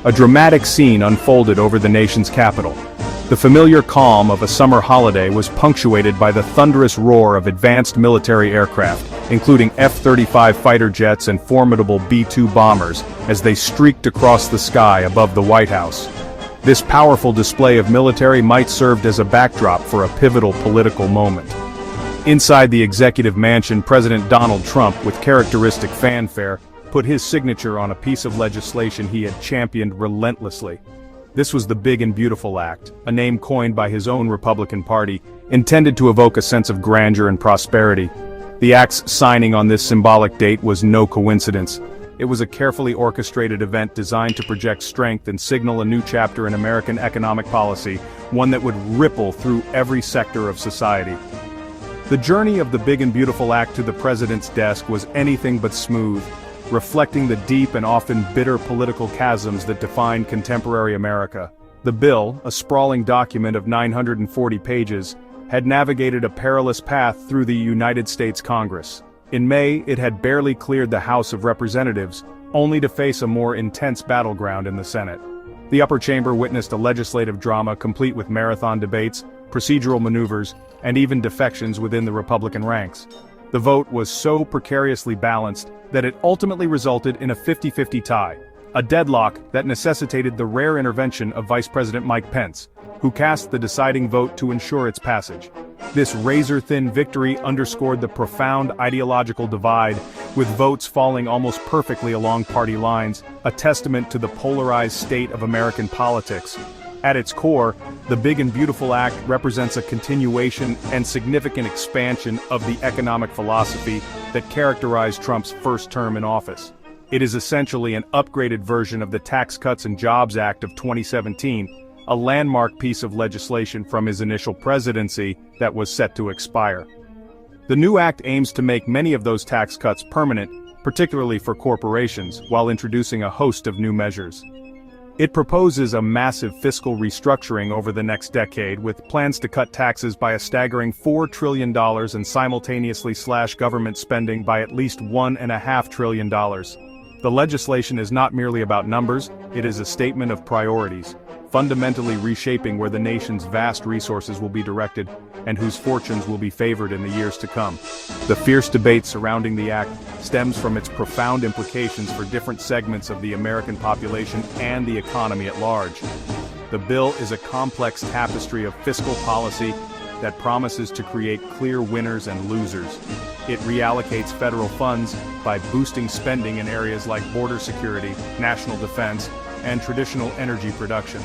a dramatic scene unfolded over the nation's capital. The familiar calm of a summer holiday was punctuated by the thunderous roar of advanced military aircraft, including F-35 fighter jets and formidable B-2 bombers, as they streaked across the sky above the White House. This powerful display of military might serve as a backdrop for a pivotal political moment. Inside the executive mansion, President Donald Trump, with characteristic fanfare, put his signature on a piece of legislation he had championed relentlessly. This was the Big and Beautiful Act, a name coined by his own Republican Party, intended to evoke a sense of grandeur and prosperity. The act's signing on this symbolic date was no coincidence. It was a carefully orchestrated event designed to project strength and signal a new chapter in American economic policy, one that would ripple through every sector of society. The journey of the Big and Beautiful Act to the president's desk was anything but smooth, reflecting the deep and often bitter political chasms that define contemporary America. The bill, a sprawling document of 940 pages, had navigated a perilous path through the United States Congress. In May, it had barely cleared the House of Representatives, only to face a more intense battleground in the Senate. The upper chamber witnessed a legislative drama complete with marathon debates, procedural maneuvers, and even defections within the Republican ranks. The vote was so precariously balanced that it ultimately resulted in a 50-50 tie, a deadlock that necessitated the rare intervention of Vice President Mike Pence, who cast the deciding vote to ensure its passage. This razor-thin victory underscored the profound ideological divide, with votes falling almost perfectly along party lines, a testament to the polarized state of American politics. At its core, the Big and Beautiful Act represents a continuation and significant expansion of the economic philosophy that characterized Trump's first term in office. It is essentially an upgraded version of the Tax Cuts and Jobs Act of 2017, a landmark piece of legislation from his initial presidency that was set to expire. The new act aims to make many of those tax cuts permanent, particularly for corporations, while introducing a host of new measures. It proposes a massive fiscal restructuring over the next decade, with plans to cut taxes by a staggering $4 trillion and simultaneously slash government spending by at least $1.5 trillion. The legislation is not merely about numbers, it is a statement of priorities, fundamentally reshaping where the nation's vast resources will be directed and whose fortunes will be favored in the years to come. The fierce debate surrounding the act stems from its profound implications for different segments of the American population and the economy at large. The bill is a complex tapestry of fiscal policy that promises to create clear winners and losers. It reallocates federal funds by boosting spending in areas like border security, national defense, and traditional energy production,